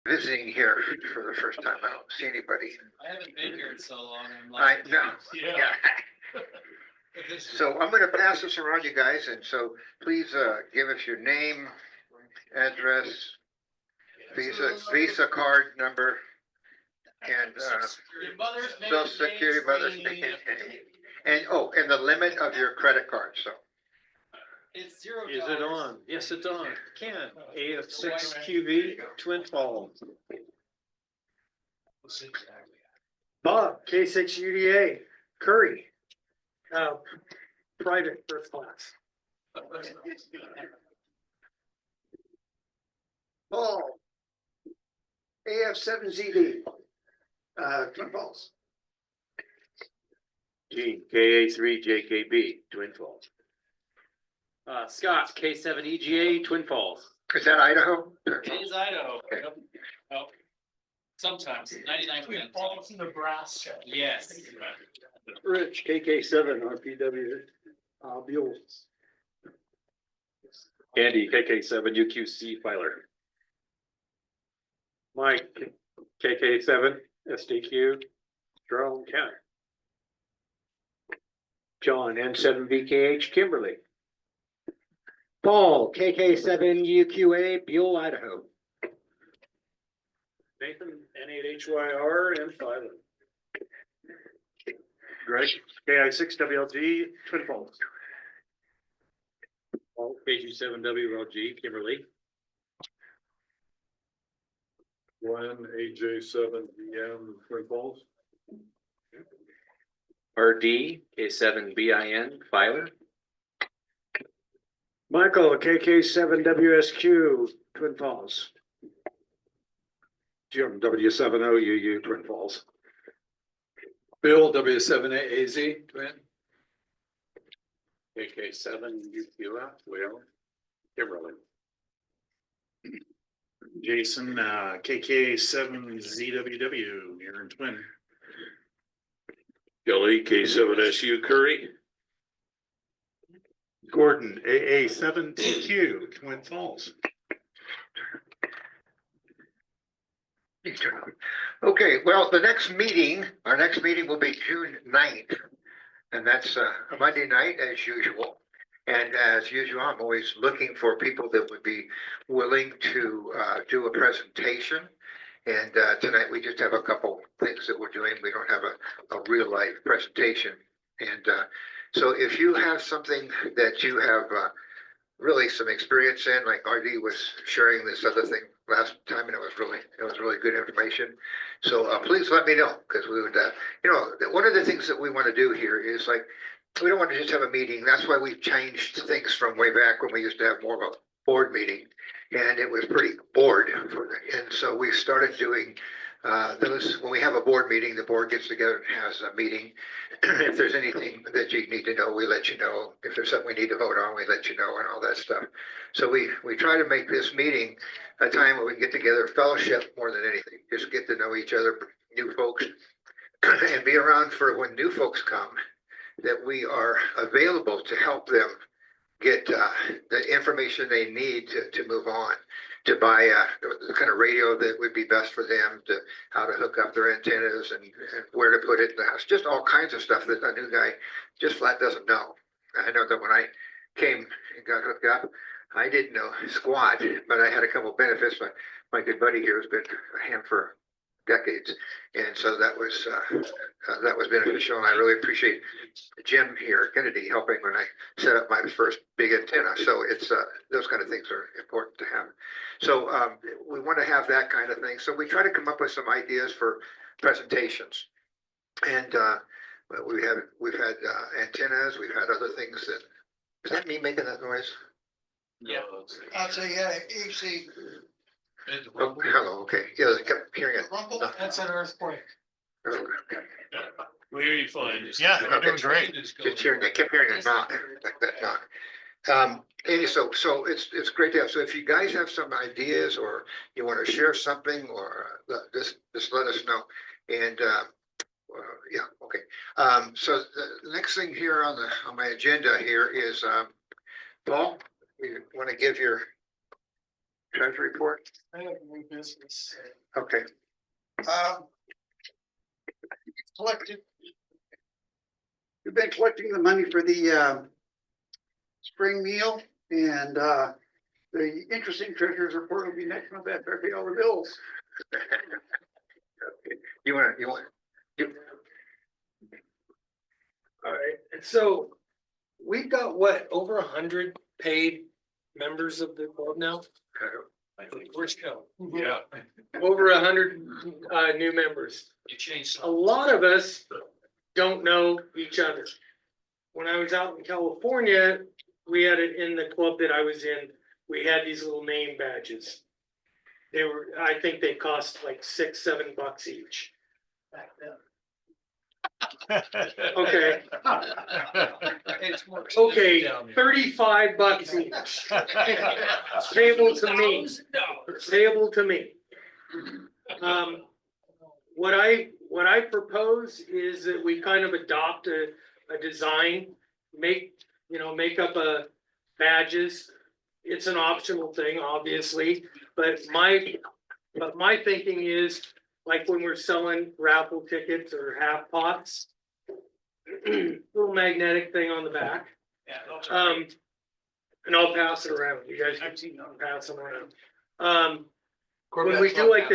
visiting here for the first time. I don't see anybody. I haven't been here in so long. I know. Yeah. So I'm going to pass this around, you guys, and so please give us your name, address, Visa card number, and Your mother's Social Security, mother's name, and the limit of your credit card. So It's $0. Is it on? Yes, it's on. Ken, AF6QV, Twin Falls. Bob, K6UDA, Curry. Private first class. Paul, AF7ZD, Twin Falls. Gene, KA3JKB, Twin Falls. Scott, K7EGA, Twin Falls. is that Idaho? It is Idaho. Yep. Oh, sometimes 99%. Falls, Nebraska. Yes. Rich, KK7, RPW, Buell. Andy, KK7UQC filer. Mike, KK7, SDQ, Jerome County. John, N7VKH, Kimberly. Paul, KK7UQA, Buell, Idaho. Nathan, N8HYR, and filer. Greg, KI6WLG, Twin Falls. Paul, KG7WLG, Kimberly. Glenn, AJ7VM, Twin Falls. RD, K7BIN, filer. Michael, KK7WSQ, Twin Falls. Jim, W7OUU, Twin Falls. Bill, W7AAZ, Twin. KK7UQF, Will, Kimberly. Jason, KK7ZWW, you're in Twin. Kelly, K7SU, Curry. Gordon, AA7TQ, Twin Falls. Okay, well, our next meeting will be June 9th. And that's a Monday night as usual. And as usual, I'm always looking for people that would be willing to do a presentation. And tonight we just have a couple things that we're doing. We don't have a real life presentation. And so if you have something that you have really some experience in, like RD was sharing this other thing last time, and it was really good information. So please let me know, because we would, one of the things that we want to do here is like, we don't want to just have a meeting. That's why we've changed things from way back when we used to have more of a board meeting, and it was pretty bored. And so we started doing those, when we have a board meeting, the board gets together and has a meeting. If there's anything that you need to know, we let you know. If there's something we need to vote on, we let you know, and all that stuff. So we try to make this meeting a time where we get together, fellowship more than anything, just get to know each other, new folks, and be around for when new folks come, that we are available to help them get the information they need to move on, to buy the kind of radio that would be best for them, to how to hook up their antennas and where to put it in the house, just all kinds of stuff that a new guy just flat doesn't know. I know that when I came and got hooked up, I didn't know squat, but I had a couple of benefits. My good buddy here has been a hand for decades, and so that was beneficial. And I really appreciate Jim here, Kennedy, helping when I set up my first big antenna. So it's those kind of things are important to have. So we want to have that kind of thing. So we try to come up with some ideas for presentations, and we've had antennas, we've had other things that. Is that me making that noise? Yeah. I'd say, yeah, AC. Oh, hello, okay. Yeah, I kept hearing it. Rumble, that's an earthquake. Okay. We hear you fine. Yeah, you're doing great. Just hearing, I kept hearing a knock, like that knock. Anyway, so it's great to have. So if you guys have some ideas or you want to share something, or just let us know. And yeah, okay. So the next thing here on my agenda here is Paul. You want to give your treasury report? I have new business. Okay, Collected. We've been collecting the money for the, spring meal and, the interesting treasurer's report will be next month after I pay all the bills. you want, All right, and so we've got what, over 100 paid members of the club now? Where's Joe? Yeah. Over 100 new members. You changed A some. lot of us don't know each other. When I was out in California, we had it in the club that I was in, we had these little name badges. They were, I think they cost like $6-7 each. Okay. It's more Okay, expensive down there. $35 each. Payable to me. Payable to me. What I propose is that we kind of adopt a design, make up a badges. It's an optional thing, obviously, but my thinking is, like when we're selling raffle tickets or half pots, little magnetic thing on the back. Yeah, those are great. And I'll pass it around. You guys can pass them around. When we do like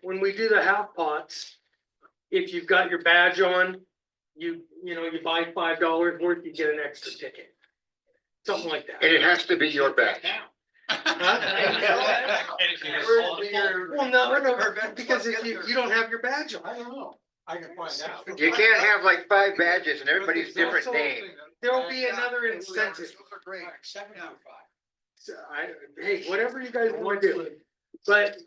when we do the half pots, if you've got your badge on, you buy $5 worth, you get an extra ticket. Something like that. and it has to be your badge. Well, no, because if you don't have your badge on. I don't know. I can find out. You can't have like 5 badges and everybody's different name. There'll be another incentive. Great. 7 out of 5. So hey, whatever you guys want to do. But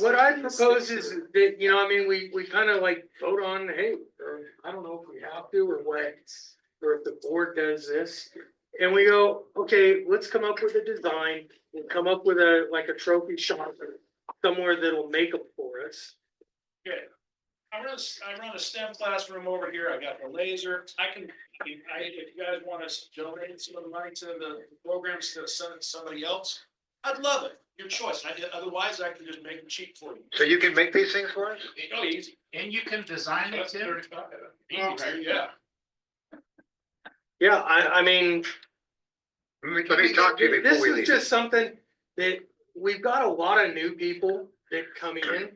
what I propose is that, we kind of like vote on, hey, or I don't know if we have to or what, or if the board does this. And we go, okay, let's come up with a design and come up with a trophy shop somewhere that'll make them for us. Okay. I run a STEM classroom over here. I got the laser. If you guys want to donate some of the money to the programs to send it to somebody else, I'd love it. Your choice. Otherwise, I can just make it cheap for you. So you can make these things for us? Oh, easy. And you can design it That's too. 35. Easy, yeah. Yeah, I mean, Let me talk to you before this we is leave. just something that we've got a lot of new people that come in.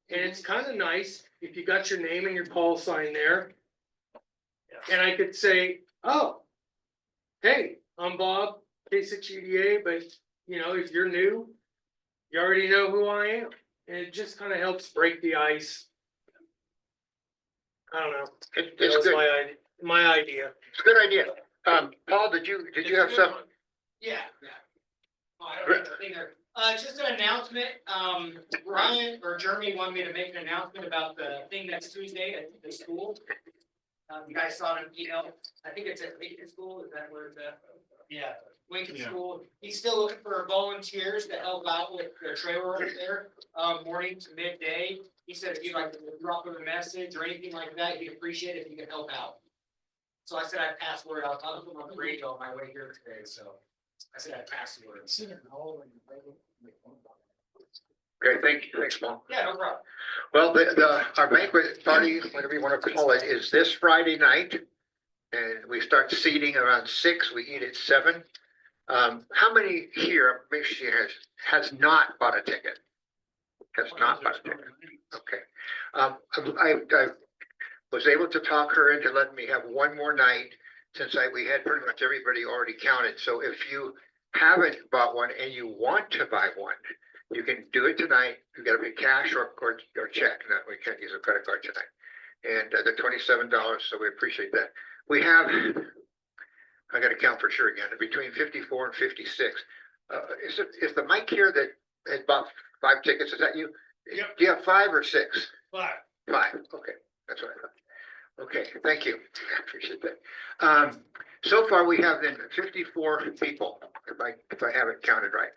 And it's kind of nice if you got your name and your call sign there. And I could say, oh, hey, I'm Bob, K6UDA, but if you're new, you already know who I am. And it just kind of helps break the ice. I don't know. That It's was good. my idea. It's a good idea. Paul, did you have something? Yeah. Oh, I don't have a thing there. Just an announcement, Ryan or Jeremy wanted me to make an announcement about the thing next Tuesday at the school. You guys saw it in email, I think it's at Lincoln School, is that where it's at? Yeah, Lincoln School, he's still looking for volunteers to help out with the trailer up there, morning to midday. He said if you'd like to drop him a message or anything like that, he'd appreciate it if you could help out. So I said I'd pass word out, I'll put him on the radio on my way here today, so I said I'd pass the word. Okay, thanks, Paul. Yeah, no problem. Well, our banquet party, whatever you want to call it, is this Friday night. And we start seating around 6, we eat at 7. How many here, make sure has not bought a ticket? Has not bought a ticket, okay. I was able to talk her into letting me have one more night since we had pretty much everybody already counted. So if you haven't bought one and you want to buy one, you can do it tonight. You gotta pay cash or check. No, we can't use a credit card tonight. And they're $27, so we appreciate that. We have, I gotta count for sure again, between 54 and 56. Is the mic here that has bought 5 tickets? Is that you? Yep. Do you have 5 or 6? 5. 5, okay, that's what I thought. Okay, thank you, I appreciate that. So far, we have then 54 people, if I have it counted right.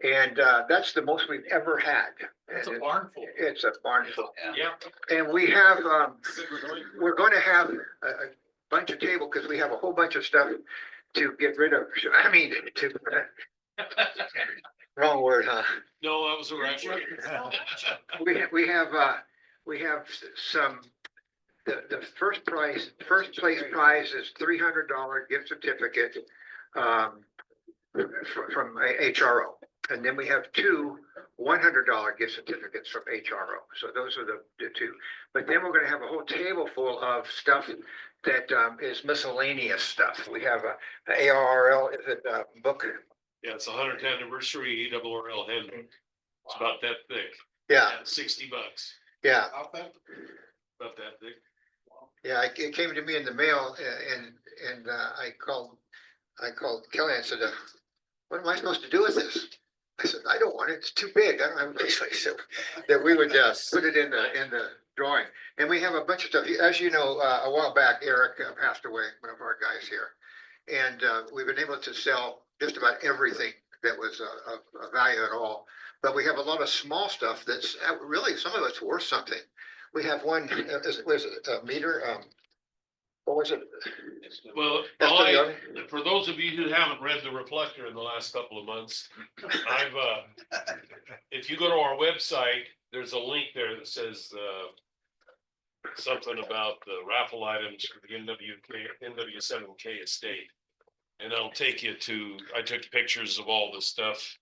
And that's the most we've ever had. It's a And barn full. It's a barn full. Yeah. And we have, we're going to have a bunch of table, because we have a whole bunch of stuff to get rid of. I mean, Wrong word, huh? No, that was the right word. We have some, the first place prize is $300 gift certificate, from HRO. And then we have two $100 gift certificates from HRO. So those are the two. But then we're gonna have a whole table full of stuff that, is miscellaneous stuff. We have a ARRL, is it a book? Yeah, it's 100th anniversary ARRL handbook. It's about that thick. Yeah, $60. yeah. About that thick. Yeah, it came to me in the mail, and I called Kelly and said, what am I supposed to do with this? I said, I don't want it, it's too big, I don't have a place. I said that we would put it in the drawing. And we have a bunch of stuff, as you know, a while back, Eric passed away, one of our guys here. And we've been able to sell just about everything that was of value at all. But we have a lot of small stuff that's really, some of it's worth something. We have one, was it a meter? What was it? Well, for those of you who haven't read the Reflector in the last couple of months, if you go to our website, there's a link there that says, something about the raffle items for the NW7K estate. And it'll take you to, I took pictures of all the stuff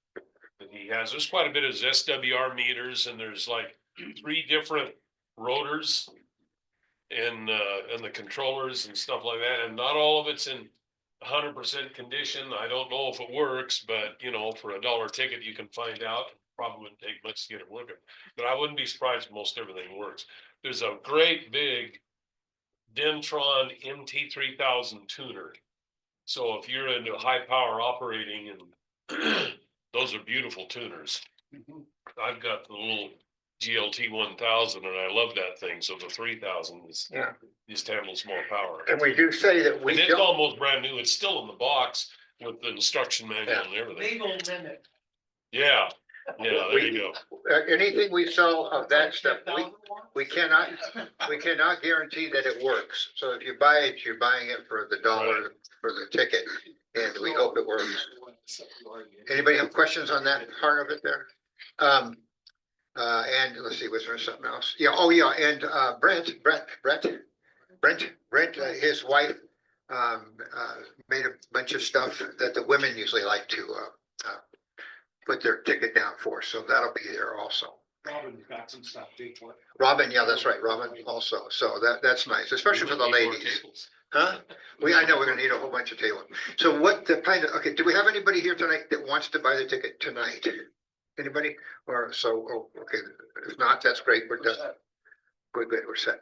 that he has. There's quite a bit of SWR meters, and there's like 3 different rotors and the controllers and stuff like that, and not all of it's in 100% condition. I don't know if it works, but you know, for $1 ticket, you can find out. Probably wouldn't take much to get it working, but I wouldn't be surprised if most everything works. There's a great big Dentron MT3000 tuner. So if you're into high power operating, and those are beautiful tuners. I've got the little GLT 1000 and I love that thing. So the 3000 is just handles more power. And we do say that And we it's don't, almost brand new. It's still in the box with the instruction manual and everything. Legal limit. Yeah, there you go. anything we sell of that stuff, we cannot guarantee that it works. So if you buy it, you're buying it for the dollar for the ticket, and we hope it works. Anybody have questions on that part of it there? And let's see, was there something else? Yeah, oh yeah, and Brent, his wife made a bunch of stuff that the women usually like to put their ticket down for, so that'll be there also. Robin got some stuff too. Robin, yeah, that's right, Robin also, so that's nice, especially for the ladies. Huh? I know we're gonna need a whole bunch of tables. So what the kind of, okay, do we have anybody here tonight that wants to buy the ticket tonight? Anybody? Or so, oh, okay, if not, that's great, we're done. Good, we're set.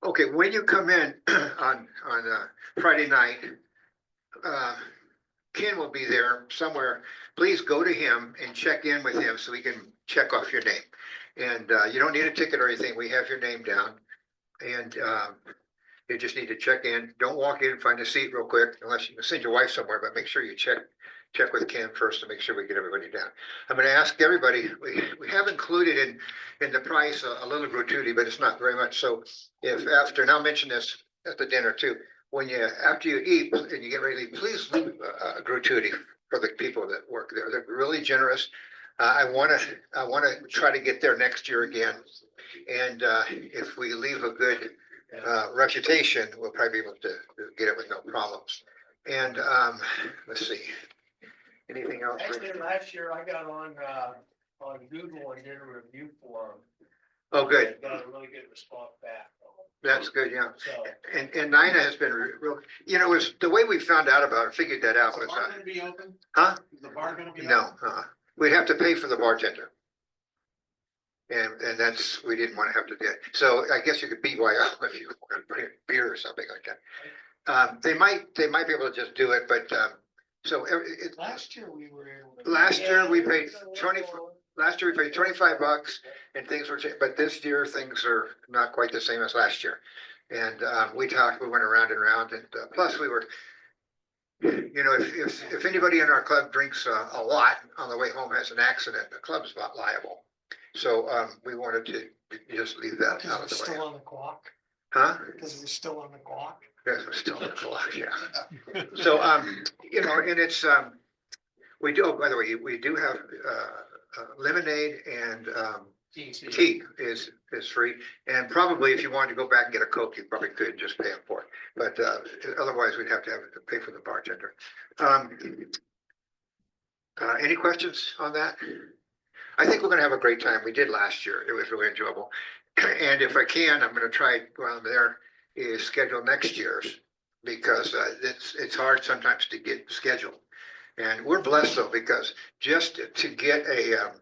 Okay, when you come in on Friday night, Ken will be there somewhere. Please go to him and check in with him so we can check off your name. And you don't need a ticket or anything. We have your name down. And you just need to check in. Don't walk in and find a seat real quick unless you can send your wife somewhere, but make sure you check with Ken first to make sure we get everybody down. I'm going to ask everybody, we have included in the price a little gratuity, but it's not very much. So if after, and I'll mention this at the dinner too, when after you eat and you get ready to leave, please leave a gratuity for the people that work there. They're really generous. I want to try to get there next year again. And if we leave a good reputation, we'll probably be able to get it with no problems. And let's see. Anything else? Actually, last year I got on Google and did a review for them. Oh, good. Got a really good response back. That's good, yeah. So. And Nina has been real, you know, it was the way we found out about it, figured that out Is the was, bar gonna be open? huh? Is the bar gonna be open? No, we'd have to pay for the bartender. And that's, we didn't want to have to do it. So I guess you could BYO if you want to bring beer or something like that. They might be able to just do it, but, so Last year we were able to. last year we paid last year we paid $25 and things were, but this year things are not quite the same as last year. And we went around and around, and plus we were, you know, if anybody in our club drinks a lot on the way home, has an accident, the club's not liable. So we wanted to just leave that out of the way. Still on the clock, Huh? because we're still on the clock. Yes, we're still on the clock, yeah. So, you know, and it's, We do, oh, by the way, we do have, lemonade and, tea is free. And probably if you wanted to go back and get a Coke, you probably could just pay them for it. But, otherwise we'd have to pay for the bartender. Any questions on that? I think we're gonna have a great time. We did last year. It was really enjoyable. And if I can, I'm gonna try while I'm there is schedule next year's because it's hard sometimes to get scheduled. And we're blessed though, because just to get a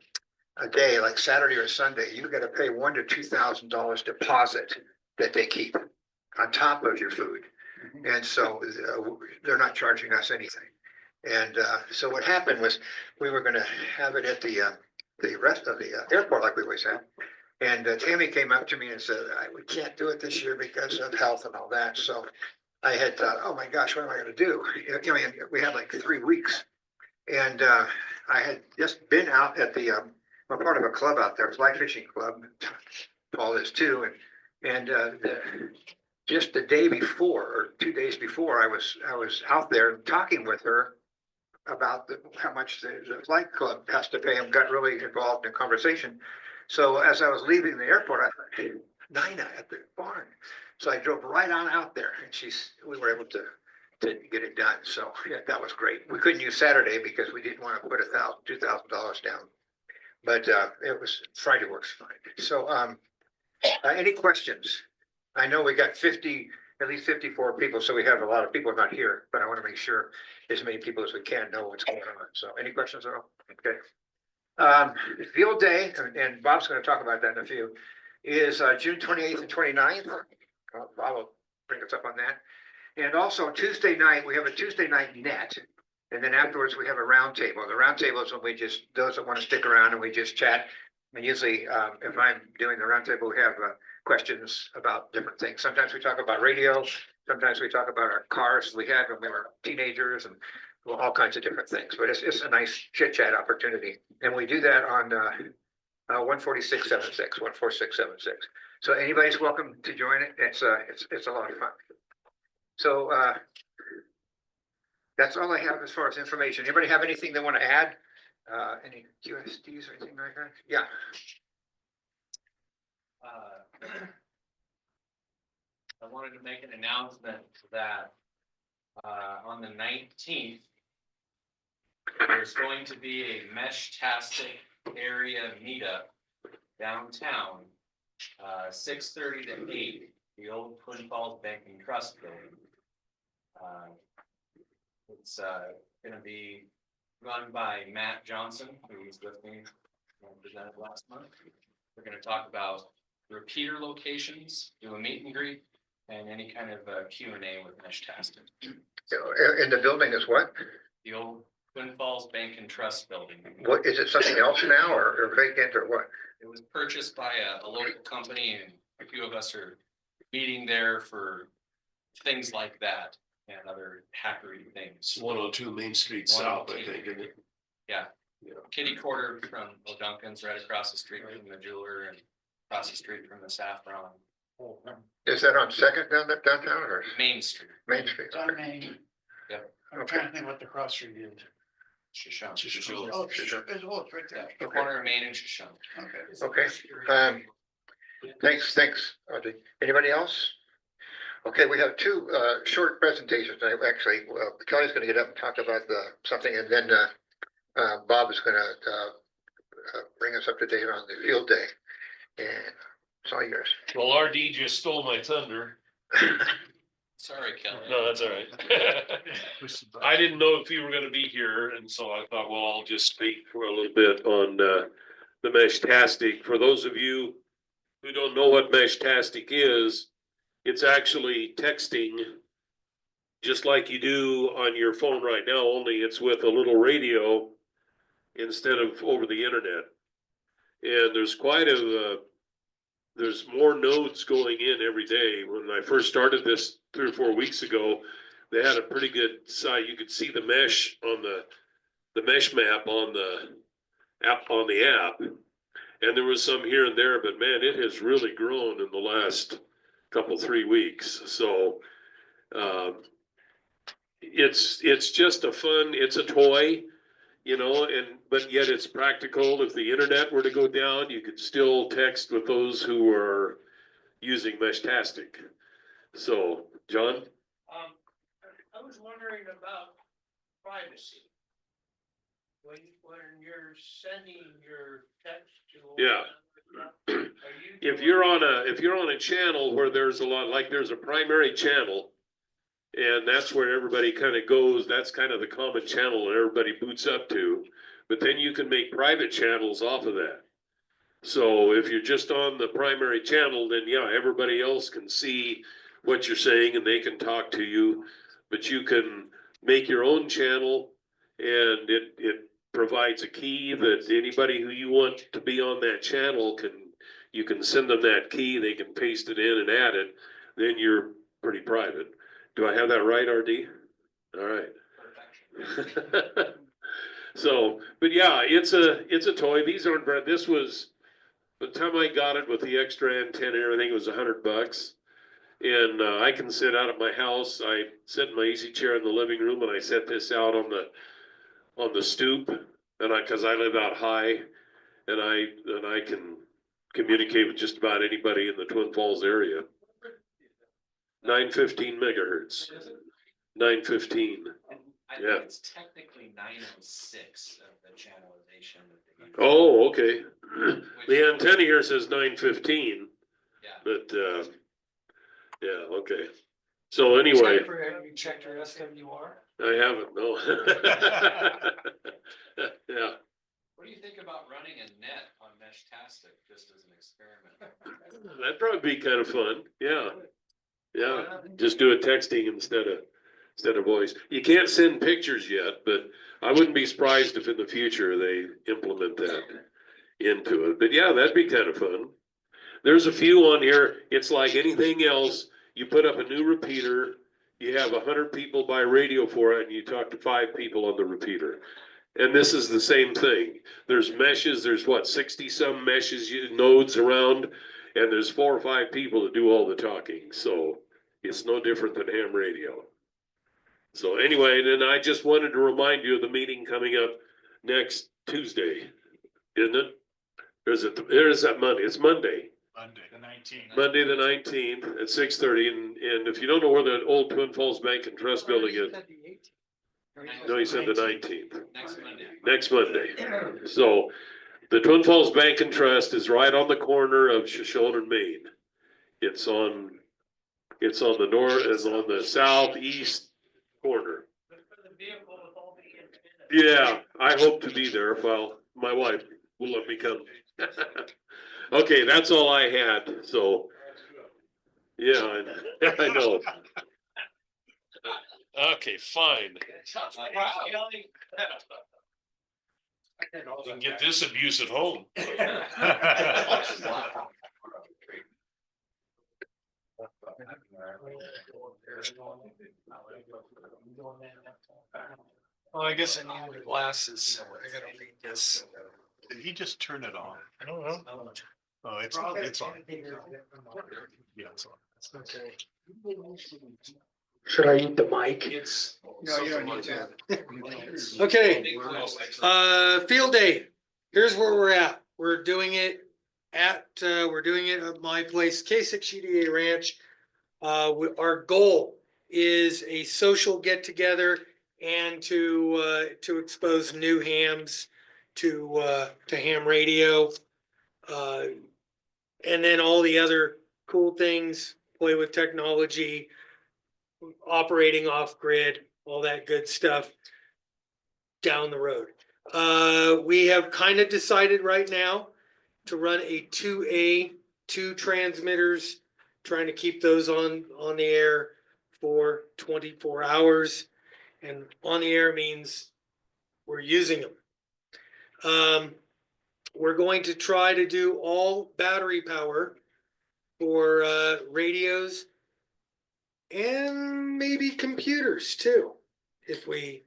day like Saturday or Sunday, you gotta pay $1,000 to $2,000 deposit that they keep on top of your food. And so they're not charging us anything. And so what happened was we were gonna have it at the rest of the airport like we always have. And Tammy came up to me and said, we can't do it this year because of health and all that. So I had thought, oh my gosh, what am I gonna do? You know, we had like 3 weeks. And I had just been out at I'm part of a club out there, fly fishing club. Paul is too. And just the day before or 2 days before, I was out there talking with her about how much the flight club has to pay. And got really involved in conversation. So as I was leaving the airport, I thought, hey, Nina at the barn. So I drove right on out there, and we were able to get it done. So yeah, that was great. We couldn't use Saturday because we didn't want to put $2,000 down. But it was Friday works fine. So any questions? I know we got at least 54 people, so we have a lot of people not here, but I want to make sure as many people as we can know what's going on. So any questions at all? Okay. Field day, and Bob's going to talk about that in a few, is June 28th and 29th. Bob will bring us up on that. And also Tuesday night, we have a Tuesday night net. And then afterwards we have a round table. The round table is when those that want to stick around and we just chat. And usually if I'm doing the round table, we have questions about different things. Sometimes we talk about radio. Sometimes we talk about our cars we had when we were teenagers and all kinds of different things. But it's a nice chit chat opportunity. And we do that on 14676, 14676. So anybody's welcome to join it. It's a lot of fun. So that's all I have as far as information. Anybody have anything they want to add? Any QSDs or anything like that? Yeah. I wanted to make an announcement that on the 19th, there's going to be a mesh-tastic area meetup downtown, 6:30 to 8, the old Twin Falls Bank and Trust building. It's gonna be run by Matt Johnson, who was with me and presented last month. We're gonna talk about repeater locations, do a meet and greet, and any kind of Q&A with Mesh-tastic. And the building is what? The old Twin Falls Bank and Trust building. What, is it something else now or vacant or what? It was purchased by a local company, and a few of us are meeting there for things like that and other hackery things. It's 102 Main Street South, I think, isn't it? Yeah. Kitty Quarter from O'Duncan's right across the street from the jeweler and across the street from the Saffron. Is that on Second downtown or Main Street, Main Street? It's on Main. Yep. I'm trying to think what the cross street is. Shoshone. Shoshone. Oh, it's right there. The corner of Main and Shoshone. Okay. Okay. Thanks, Audrey. Anybody else? Okay, we have two short presentations. Actually, Kelly's going to get up and talk about something, and then Bob is going to bring us up to date on the field day. And it's all yours. Well, RD just stole my thunder. Sorry, Kelly. No, that's all right. I didn't know if you were gonna be here, and so I thought, well, I'll just speak for a little bit on the Mesh-tastic. For those of you who don't know what Mesh-tastic is, it's actually texting just like you do on your phone right now, only it's with a little radio instead of over the internet. And there's more nodes going in every day. When I first started this 3 or 4 weeks ago, they had a pretty good site. You could see the mesh on the mesh map on the app. And there was some here and there, but man, it has really grown in the last 3 weeks. So it's just it's a toy. you know, but yet it's practical. If the internet were to go down, you could still text with those who are using Meshtastic. So, John? I was wondering about privacy. When you're sending your text to. Yeah. If you're on a channel where there's a lot, like there's a primary channel, and that's where everybody kind of goes, that's kind of the common channel that everybody boots up to, but then you can make private channels off of that. So if you're just on the primary channel, then yeah, everybody else can see what you're saying and they can talk to you, but you can make your own channel, and it provides a key that anybody who you want to be on that channel you can send them that key, they can paste it in and add it, then you're pretty private. Do I have that right, RD? All right. So, but yeah, it's a toy. These aren't brand, this was, by the time I got it with the extra antenna and everything, it was $100. And I can sit out at my house. I sit in my easy chair in the living room and I set this out on the stoop, and cause I live out high, and I can communicate with just about anybody in the Twin Falls area. 915 megahertz. 915. I Yeah. think it's technically 906 of the channelization. that they use. Oh, okay. Which- The antenna here says 915, Yeah. but yeah, okay. So anyway, Have you checked your SWR? I haven't, no. Yeah, What do you think about running a net on Meshtastic just as an experiment? that'd probably be kind of fun. Yeah. Yeah, just do it texting instead of voice. You can't send pictures yet, but I wouldn't be surprised if in the future they implement that into it. But yeah, that'd be kind of fun. There's a few on here. It's like anything else. You put up a new repeater, you have 100 people by radio for it, and you talk to 5 people on the repeater. And this is the same thing. There's meshes, there's what, 60 some meshes, nodes around, and there's 4 or 5 people that do all the talking. So it's no different than ham radio. So anyway, then I just wanted to remind you of the meeting coming up next Tuesday, isn't it? Or is that Monday? It's Monday. Monday, the 19th. Monday the 19th at 6:30. And if you don't know where the old Twin Falls Bank and Trust building is, no, he said the 19th. Next Monday. Next Monday. So the Twin Falls Bank and Trust is right on the corner of Shoshone and Main. It's on the north, it's on the southeast corner. Yeah, I hope to be there if my wife will let me come. Okay, that's all I had, so. Yeah, I know. Okay, fine. You can get this abuse at home. Oh, I guess I need the glasses. I gotta read this. Did he just turn it on? I don't know. Oh, it's on. Yeah, it's on. Okay. Should I eat the mic? No, you don't need to. Okay, field day. Here's where we're at. We're doing it at my place, K6UDA Ranch. Our goal is a social get together and to expose new hams to ham radio. And then all the other cool things, play with technology, operating off grid, all that good stuff down the road. We have kind of decided right now to run a 2 transmitters, trying to keep those on the air for 24 hours. And on the air means we're using them. We're going to try to do all battery power for radios and maybe computers too, if we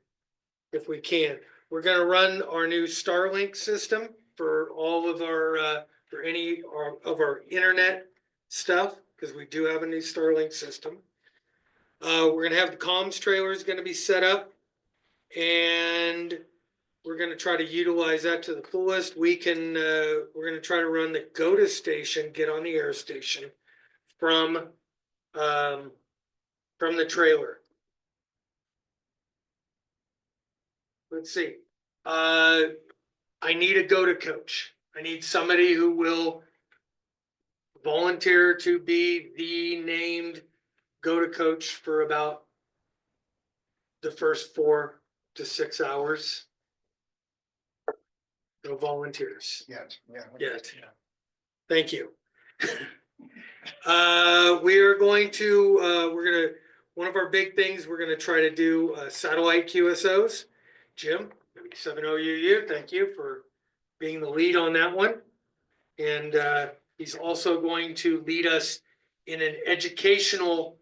can. We're gonna run our new Starlink system for all of our for any of our internet stuff, because we do have a new Starlink system. We're gonna have the comms trailers gonna be set up, and we're gonna try to utilize that to the fullest. We can, we're gonna try to run the GOTA station, get on the air station from the trailer. Let's see, I need a GOTA coach. I need somebody who will volunteer to be the named GOTA coach for about the first 4 to 6 hours. No volunteers Yes, yeah. yet. Thank you. We are going to, one of our big things, we're gonna try to do satellite QSOs. Jim, 70UU, thank you for being the lead on that one. And he's also going to lead us in an educational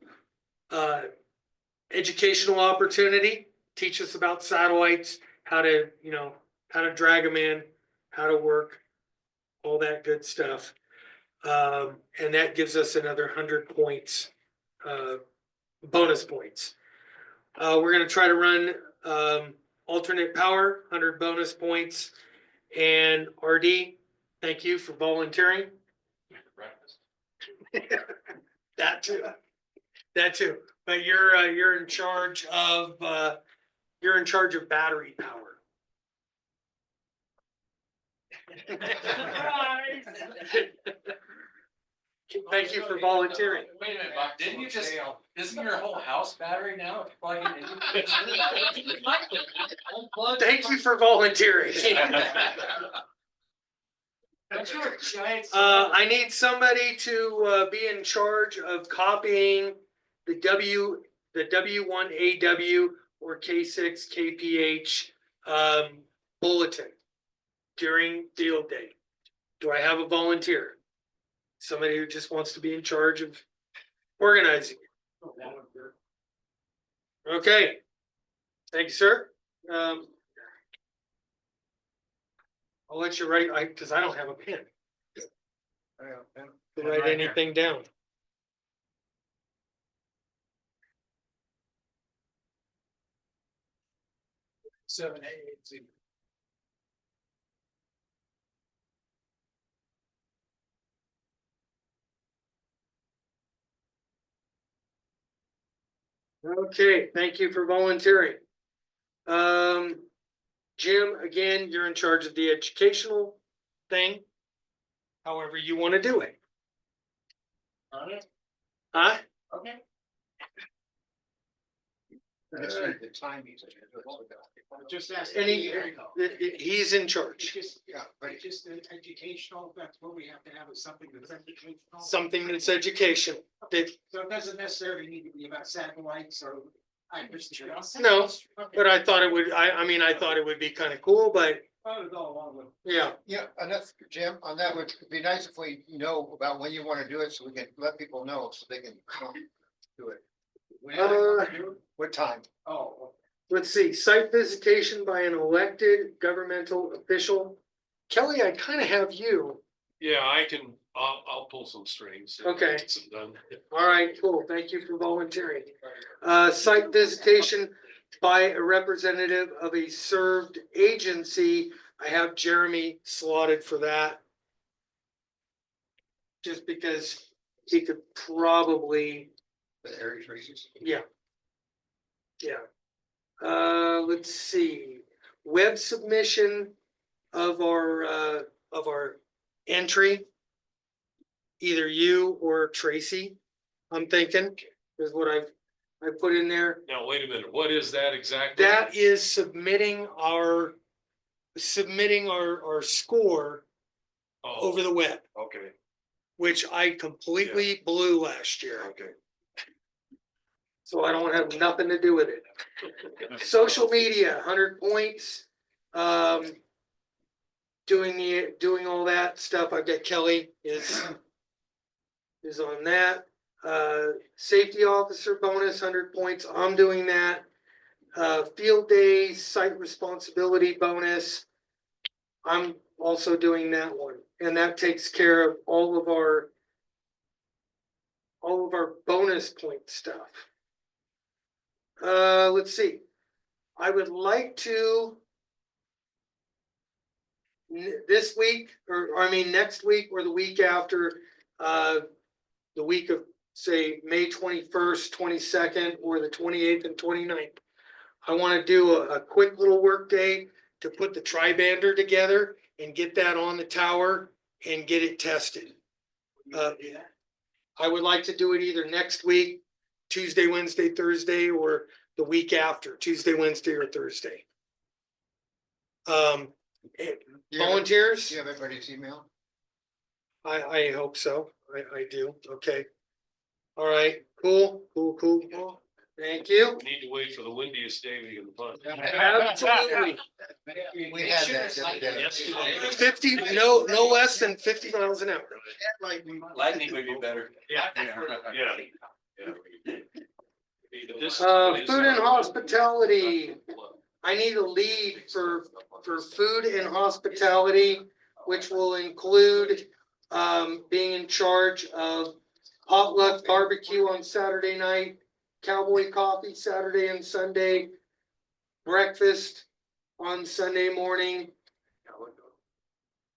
opportunity, teach us about satellites, how to, how to drag them in, how to work, all that good stuff. And that gives us another 100 points, bonus points. We're gonna try to run alternate power, 100 bonus points. And RD, thank you for volunteering. Breakfast. That too. That too. But you're in charge of battery power. Thank you for volunteering. Wait a minute, Bob, didn't you just, isn't your whole house battery now? It's plugging in. Thank you for volunteering. I need somebody to be in charge of copying the W1AW or K6 KPH bulletin during field day. Do I have a volunteer? Somebody who just wants to be in charge of organizing. Okay. Thank you, sir. I'll let you write, because I don't have a pen to write anything down. Seven, eight. Okay, thank you for volunteering. Jim, again, you're in charge of the educational thing. However you want to do it. Huh? Okay. The timing. Just ask. He's in charge. Yeah, but It's just educational, that's what we have to have, is something that's educational. Something that's educational. That, So it doesn't necessarily need to be about satellites or. no, but I thought it would, I thought it would be kind of cool, but yeah. yeah, and that's, Jim, on that would be nice if we know about when you want to do it, so we can let people know, so they can do it. What time? Oh. Let's see, site visitation by an elected governmental official. Kelly, I kind of have you. Yeah, I'll pull some strings. Okay. Get it done. All right, cool. Thank you for volunteering. Site visitation by a representative of a served agency. I have Jeremy slotted for that. Just because he could probably, The area traces? yeah. Yeah. Let's see, web submission of our entry. Either you or Tracy, I'm thinking, is what I put in there. Now, wait a minute, what is that exactly? That is submitting our score Oh, over the web, okay, which I completely blew last year. okay. So I don't have nothing to do with it. Social media, 100 points. Doing all that stuff. I've got Kelly is on that. Safety officer bonus, 100 points. I'm doing that. Field day site responsibility bonus. I'm also doing that one, and that takes care of all of our bonus point stuff. Let's see. I would like to this week, or I mean, next week or the week after, the week of, say, May 21st, 22nd, or the 28th and 29th. I want to do a quick little work day to put the tri-bander together and get that on the tower and get it tested. I would like to do it either next week, Tuesday, Wednesday, Thursday, or the week after, Tuesday, Wednesday, or Thursday. Volunteers? Do you have everybody's email? I hope so. I do. Okay. All right, cool. Thank you. Need to wait for the windiest day we can find. Absolutely. We had that the other day. 50, no less than 50 miles an hour. Lightning would be better. Yeah. Food and hospitality. I need a lead for food and hospitality, which will include being in charge of potluck barbecue on Saturday night, cowboy coffee Saturday and Sunday, breakfast on Sunday morning.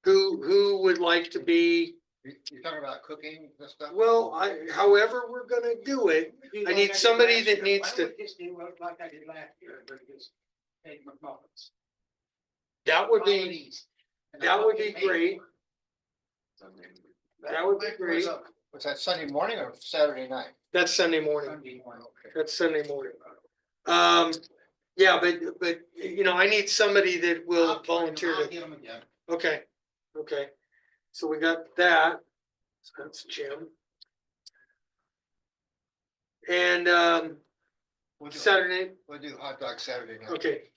Who would like to be, You're talking about cooking and stuff? well, however we're gonna do it, I need somebody that needs to, Like I did last year, but just take McMuffins. that would be great. That would be great. Was that Sunday morning or Saturday night? That's Sunday morning. Sunday morning. That's Sunday morning. Yeah, but, you know, I need somebody that will volunteer I'll to, get 'em again. okay. So we got that. So that's Jim. And, We'll do- Saturday, We'll do hot dog Saturday night. okay.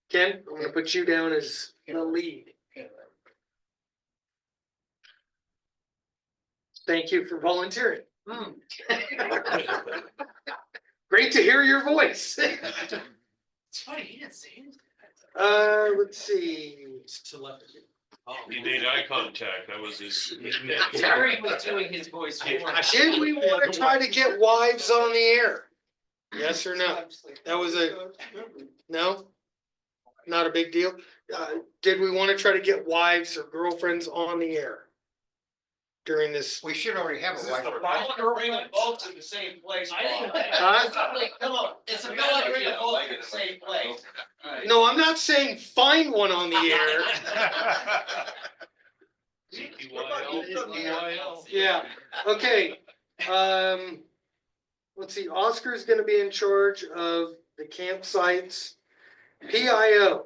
Ken, I'm gonna put you down as the lead. Thank you for volunteering. Great to hear your voice. It's funny, he didn't say anything. Let's see. He made eye contact. That was his. Terry was doing his voice. Did we want to try to get wives on the air? Yes or no? That was no? Not a big deal? Did we want to try to get wives or girlfriends on the air during this? We should already have a wife. I want to bring them both to the same place. Come on, it's a bill like bring them both to the same place. No, I'm not saying find one on the air. Yeah, okay. Let's see, Oscar's gonna be in charge of the campsites. PIO,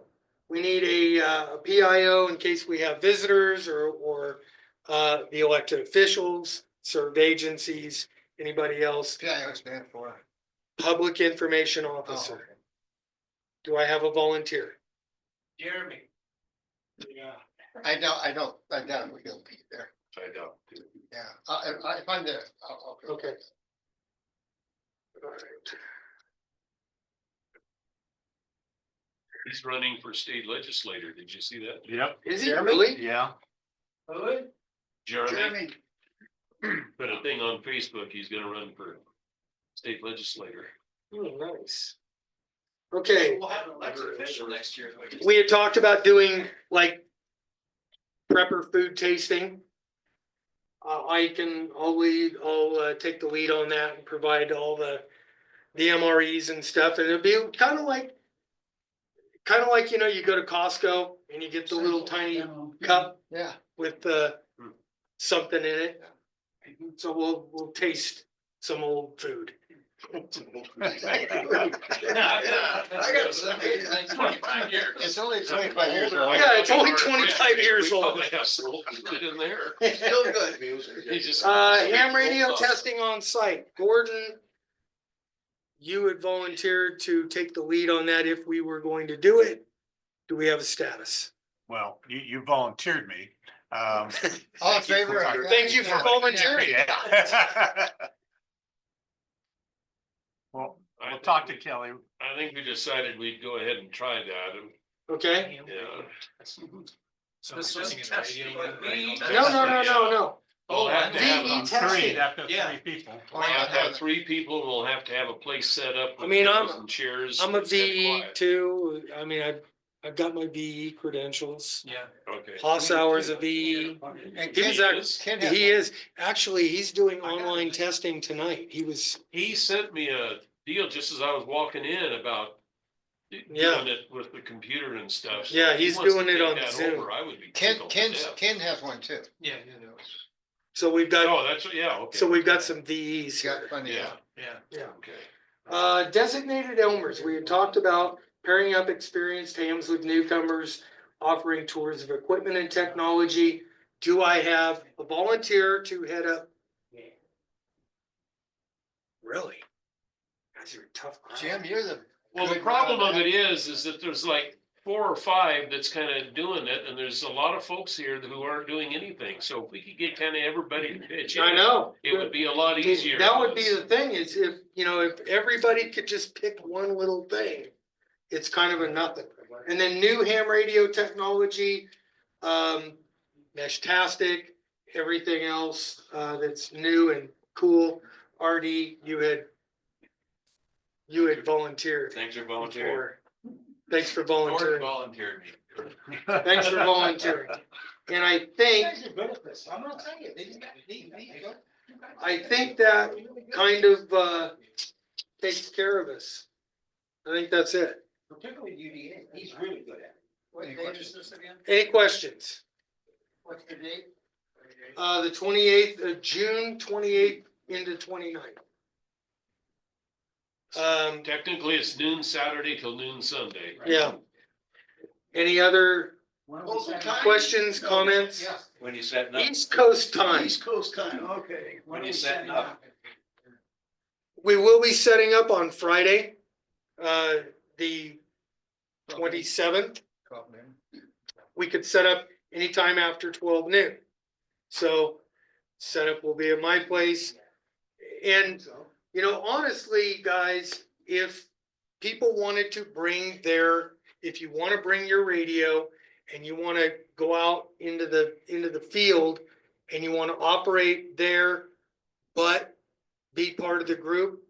we need a PIO in case we have visitors or the elected officials, served agencies, anybody else. PIO stand for. Public Information Oh, Officer. okay. Do I have a volunteer? Jeremy. I doubt if he'll be there. I doubt. Yeah, if I'm there, I'll. Okay. All right. He's running for state legislator. Did you see that? Yep. Is he really? Yeah. Jeremy put a thing on Facebook. He's gonna run for state legislator. Oh, nice. Okay, We'll have an elected official next year. we had talked about doing like prepper food tasting. I'll take the lead on that and provide all the MREs and stuff, and it'll be kind of like, you know, you go to Costco and you get the little tiny cup Yeah. with something in it. So we'll taste some old food. I got something. 25 years. It's only 25 years old. Yeah, it's only 25 years old. Probably have some old food in there. Still good. He just- Ham radio testing on site. Gordon, you had volunteered to take the lead on that if we were going to do it. Do we have a status? Well, you volunteered me. All in favor? Thank you for volunteering. Yeah. Well, we'll talk to Kelly. I think we decided we'd go ahead and try that. And, Okay? yeah. So this is testing. No. We'll have to have VE a- testing. After Yeah. 3 people. We'll have to have 3 people, and we'll have to have a place set up. I mean, with tables and chairs. I'm a and sit VE quiet. too. I mean, I've got my VE credentials. Yeah. Okay. Haas hours of VE. And He was Ken- actually, Ken has he one. is, actually, he's doing online testing tonight. He was, He sent me a deal just as I was walking in about Yeah. doing it with the computer and stuff. So Yeah, if he he's wants to doing it take on that Zoom. over, I would be Ken, tickled to death. Ken has one too. Yeah. so we've got, Oh, that's, yeah, okay. so we've got some VEs He's here. got plenty Yeah, of. Yeah. okay. Designated Elmers, we had talked about pairing up experienced hams with newcomers, offering tours of equipment and technology. Do I have a volunteer to head up? Really? Guys are a tough crowd. Jim, you're the. Well, the good problem one. of it is that there's like 4 or 5 that's kind of doing it, and there's a lot of folks here who aren't doing anything. So if we could get kind of everybody to pitch in, I know. it would be a lot easier. That for would be us. the thing is if, if everybody could just pick one little thing, it's kind of a nothing. And then new ham radio technology, Meshtastic, everything else, that's new and cool. RD, you had volunteered. Thanks for volunteering. Thanks for Gordon volunteering. volunteered me. Thanks for volunteering. And I think, You guys are good at this. I'm not saying it. I think that kind of, takes care of us. I think that's it. Particularly UDA, he's really good at it. What date is this again? Any questions? What's the date? The 28th of June, 28th into 29th. Technically, it's noon Saturday till noon Sunday. Yeah. Any other questions, comments? Yeah. When you setting up? East Coast time. East Coast time, okay. When you setting up? We will be setting up on Friday, the 27th. We could set up anytime after 12 noon. So setup will be at my place. And, honestly, guys, if people wanted to bring if you want to bring your radio and you want to go out into the field and you want to operate there, but be part of the group,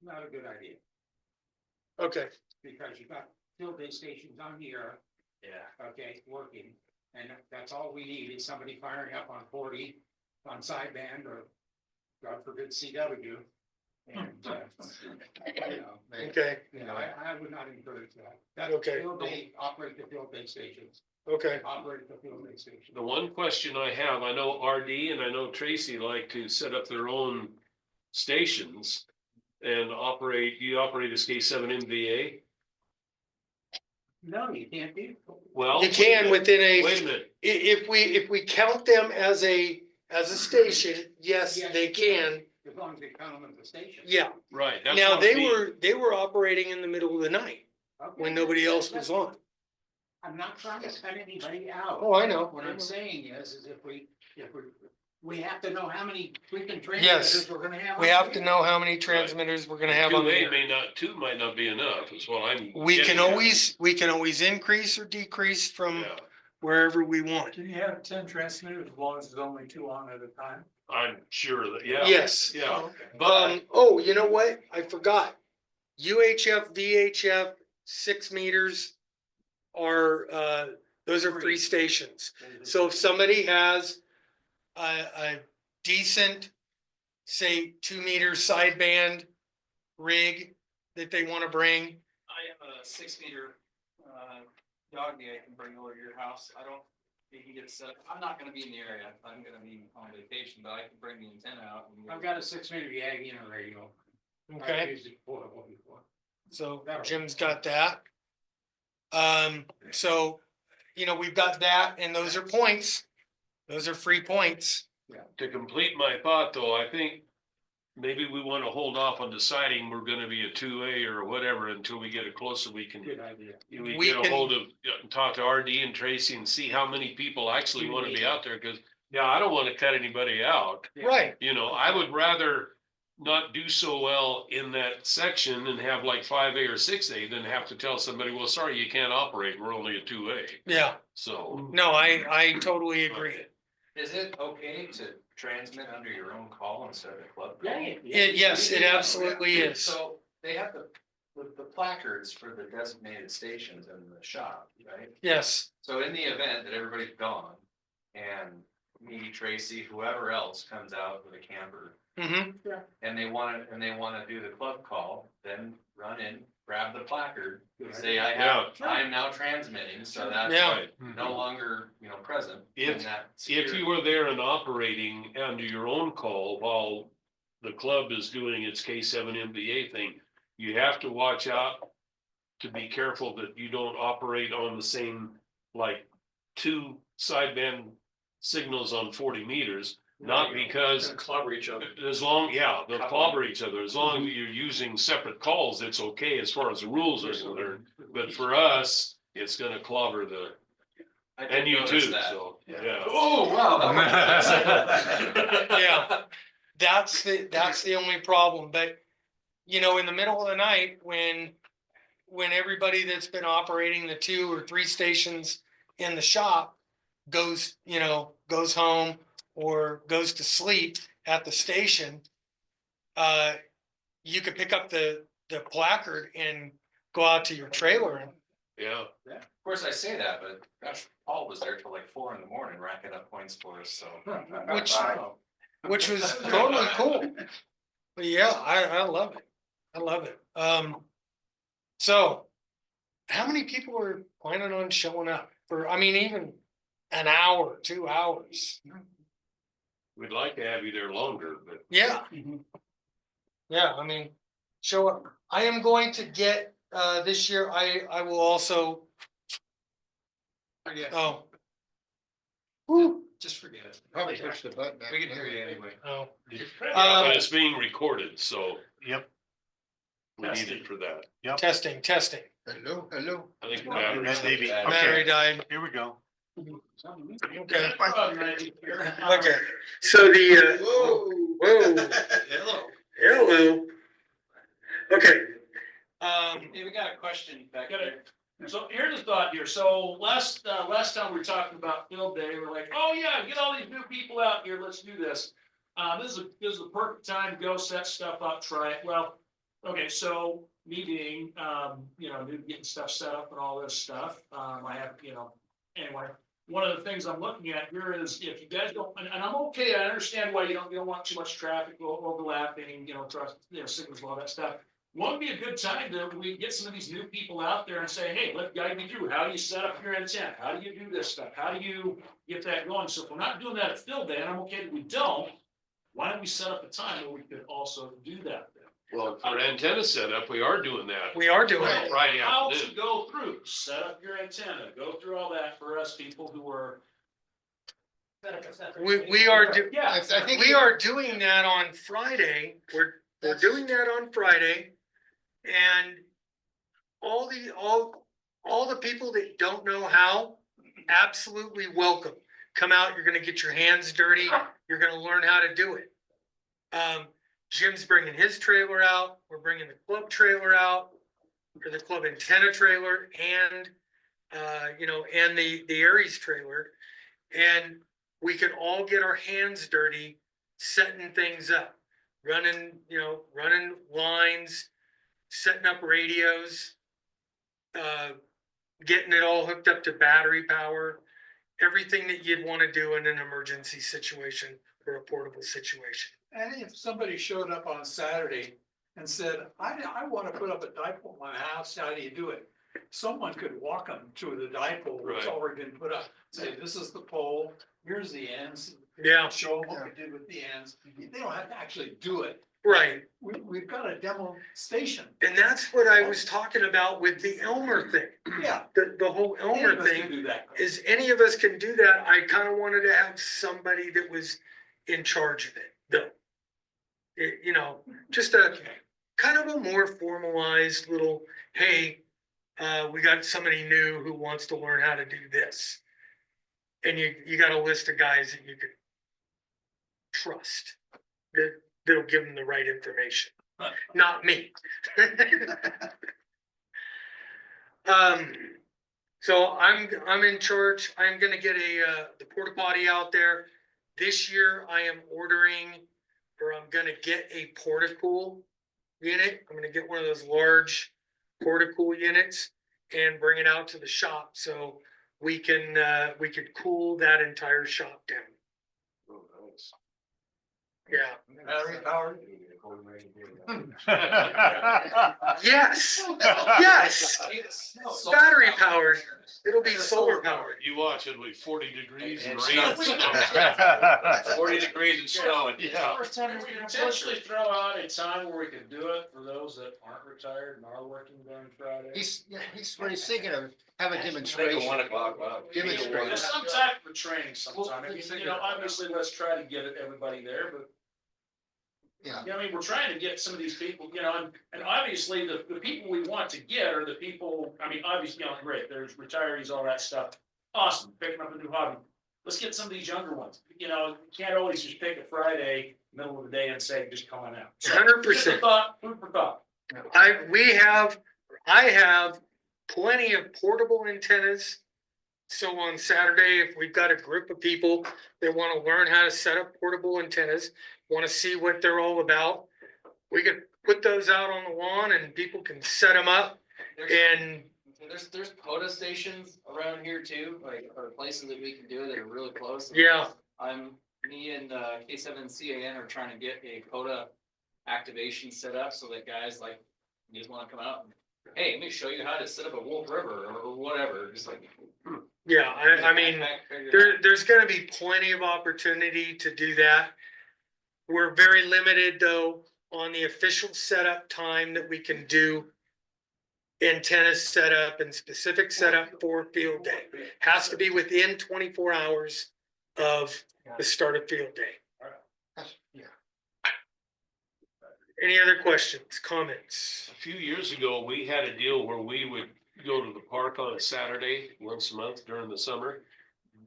Not a good idea, okay. because you got field base stations on here, Yeah. okay, working. And that's all we need is somebody firing up on 40 on sideband or God forbid CW. And, Okay, I would not encourage that. That Okay. field base, operate the field base stations, okay. operate the field base station. The one question I have, I know RD and I know Tracy like to set up their own stations and you operate a K7 MVA? No, you can't do. Well. You can within Wait a minute, if we count them as a station, yes, Yes, they you can. As long as they count them as a station. Yeah. right. that's Now, what I mean. they were operating in the middle of the night Okay. when nobody else was on. I'm not trying to cut anybody out. Oh, I know. What I'm saying is if we have to know how many freaking Yes. transmitters we're gonna have. We on have to the know how many transmitters we're gonna have on the 2A air. two might not be enough, is what I'm. We getting can at. always increase or decrease from Yeah, wherever we want. Can you have 10 transmitters as long as there's only 2 on at a time? I'm sure that, yeah. Yes. Yeah, but, You know what? I forgot. UHF, VHF, 6 meters are, those are free stations. So if somebody has a decent, say, 2 meter sideband rig that they want to bring, I have a 6-meter, doggy I can bring over to your house. I don't, you can get set, I'm not gonna be in the area. I'm gonna be on vacation, but I can bring the antenna out. And I've got a 6-meter Yagi and a radio. I've okay? used it portable before. So Jim's got that. So, we've got that and those are points. Those are free points. to complete my thought though, I think maybe we want to hold off on deciding we're gonna be a 2A or whatever until we get it closer. We can Good idea. we We get a can- hold of, talk to RD and Tracy and see how many people actually want to be out there, because, I don't want to cut anybody out. Right. I would rather not do so well in that section and have like 5A or 6A than have to tell somebody, well, sorry, you can't operate, we're only a 2A. Yeah. So. No, I totally agree. Is it okay to transmit under your own call instead of club? Yeah, call? Yes, it absolutely is. So they have the placards for the designated stations in the shop, right? Yes, So in the event that everybody's gone and me, Tracy, whoever else comes out with a camper mm-hmm, and they wanna do the club call, then run in, grab the placard, say, I am now transmitting, so that's Yeah. Right. no longer, present in If, that. if you security. were there and operating under your own call while the club is doing its K7 MBA thing, you have to watch out to be careful that you don't operate on the same, like, two sideband signals on 40 meters, not because Clobber each other. as long, they'll clobber each other. As long as you're using separate calls, it's okay as far as the rules are concerned. But for us, it's gonna clobber the, I did and you notice too, that. so, yeah. Oh, wow. yeah. That's the only problem, but, in the middle of the night, when everybody that's been operating the 2 or 3 stations in the shop goes home or goes to sleep at the station, you could pick up the placard and go out to your trailer and Yeah, Of course, I say that, but gosh, Paul was there till like 4 in the morning racking up points for us, so. which was totally cool. But yeah, I love it. I love it. So how many people are planning on showing up for, even an hour, 2 hours? we'd like to have you there longer, but Yeah. Yeah, show up. I am going to get, this year, I will also, oh. Woo. Just forget it. Probably push the button back. We can hear you anyway. Oh. but it's being recorded, so. Yep. We need it for that. Testing. Hello. I think the battery's. Maybe. Battery died. Here we go. Okay. Okay. So the, whoa. Hello. Okay. Hey, we got a question back Got there. it. So here's a thought here. So last time we were talking about field day, we're like, oh yeah, get all these new people out here. Let's do this. This is the perfect time to go set stuff up, try it. Well, okay, so me being, new, getting stuff set up and all this stuff, I have, anyway. One of the things I'm looking at here is if you guys don't, and I'm okay, I understand why you don't want too much traffic overlapping, trust, signals, all that stuff. Won't be a good time to we get some of these new people out there and say, hey, let's guide me through. How do you set up your antenna? How do you do this stuff? How do you get that going? So if we're not doing that at field day, and I'm okay that we don't, why don't we set up a time where we could also do that then? Well, for antenna setup, we are doing that. We are doing it. Friday How afternoon. to go through, set up your antenna, go through all that for us people who are. We are Yeah. I think we are doing that on Friday. We're doing that on Friday. And all the people that don't know how, absolutely welcome. Come out, you're gonna get your hands dirty, you're gonna learn how to do it. Jim's bringing his trailer out, we're bringing the club trailer out, for the club antenna trailer and, and the Aries trailer. And we can all get our hands dirty, setting things up, running lines, setting up radios, getting it all hooked up to battery power, everything that you'd want to do in an emergency situation or a portable situation. And if somebody showed up on Saturday and said, I want to put up a dipole in my house, how do you do it? Someone could walk them to the dipole that's Right. already been put up, say, this is the pole, here's the ends. Yeah. Show them what we did with the ends. They don't have to actually do it. Right. We've got a demo station. And that's what I was talking about with the Elmer thing. Yeah. The whole Any Elmer of us can thing do that. is any of us can do that. I kind of wanted to have somebody that was in charge of it, though. Just a kind of a more formalized little, hey, we got somebody new who wants to learn how to do this. And you got a list of guys that you could trust that'll give them the right information. Not me. So I'm in charge. I'm gonna get the porta potty out there. This year I am I'm gonna get a porta pool unit. I'm gonna get one of those large porta-cool units and bring it out to the shop, so we could cool that entire shop down. Oh, nice. Yeah. Battery powered. Yes, yes, battery powered, it'll be solar powered. You watch, it'll be 40 degrees and And rain. snow. 40 degrees and snowing. Yeah. First time we can potentially throw out a time where we could do it for those that aren't retired and are working during Friday. He's what he's thinking of, have a Make it demonstration. 1 o'clock, wow. Demonstration. There's some type of training sometime. I mean, you know, obviously, let's try to get everybody there, but. Yeah. You know, I mean, we're trying to get some of these people, you know, and obviously the people we want to get are the people, I mean, obviously, you know, great, there's retirees, all that stuff. Awesome, picking up a new hobby. Let's get some of these younger ones, you know, you can't always just pick a Friday, middle of the day and say, just come on out. So, 100%. just a thought, food for thought. I have plenty of portable antennas. So on Saturday, if we've got a group of people that want to learn how to set up portable antennas, want to see what they're all about, we could put those out on the lawn and people can set them up. And There's POTA stations around here too, like, or places that we can do that are really close. yeah, Me and K7CAN are trying to get a POTA activation set up so that guys like, you just wanna come out and, hey, let me show you how to set up a Wolf River or whatever, just like. yeah, I mean, there's gonna be plenty of opportunity to do that. We're very limited though on the official setup time that we can do antenna setup and specific setup for field day. Has to be within 24 hours of the start of field day. Yeah. Any other questions, comments? A few years ago, we had a deal where we would go to the park on a Saturday once a month during the summer.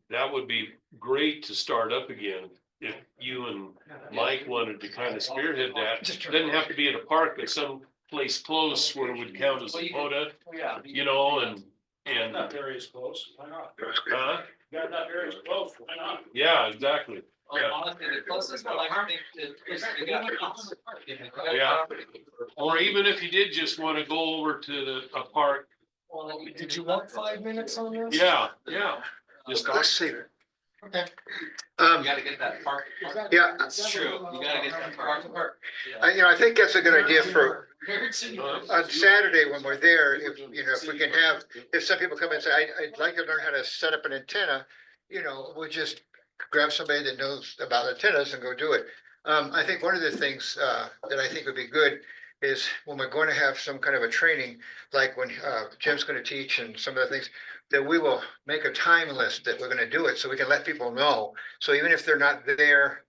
That would be great to start up again. If you and Mike wanted to kind of spearhead that, doesn't have to be at a park, but some place close where it would count as a quota, Yeah. you know, and, That area's close, why not? huh? That area's close, why not? Yeah, exactly. Yeah. Honestly, the closest one I think is. Yeah. Or even if you did just want to go over to a park, Did you want 5 minutes on this? yeah. Just let's see. Okay. You gotta get that park. Yeah, That's true, you gotta get that park. I think that's a good idea for, on Saturday when we're there, if, you know, if we can have, if some people come and say, I'd like to learn how to set up an antenna, you know, we'll just grab somebody that knows about antennas and go do it. I think one of the things, that I think would be good is when we're going to have some kind of a training, like when, Jim's gonna teach and some of the things, that we will make a time list that we're gonna do it, so we can let people know. So even if they're not there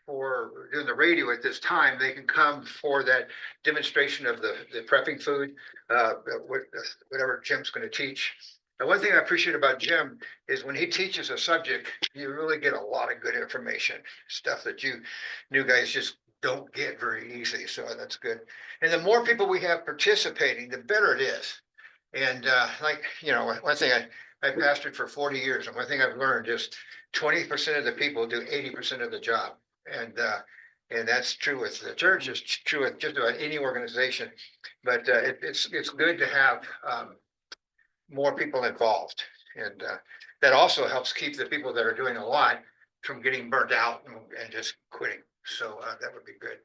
for doing the radio at this time, they can come for that demonstration of the prepping food, whatever Jim's gonna teach. And one thing I appreciate about Jim is when he teaches a subject, you really get a lot of good information, stuff that you new guys just don't get very easily, so that's good. And the more people we have participating, the better it is. And like, you know, one thing I pastored for 40 years, and one thing I've learned is 20% of the people do 80% of the job. And that's true with the church, it's true with just about any organization. But it's good to have more people involved. And that also helps keep the people that are doing a lot from getting burnt out and just quitting. So that would be good.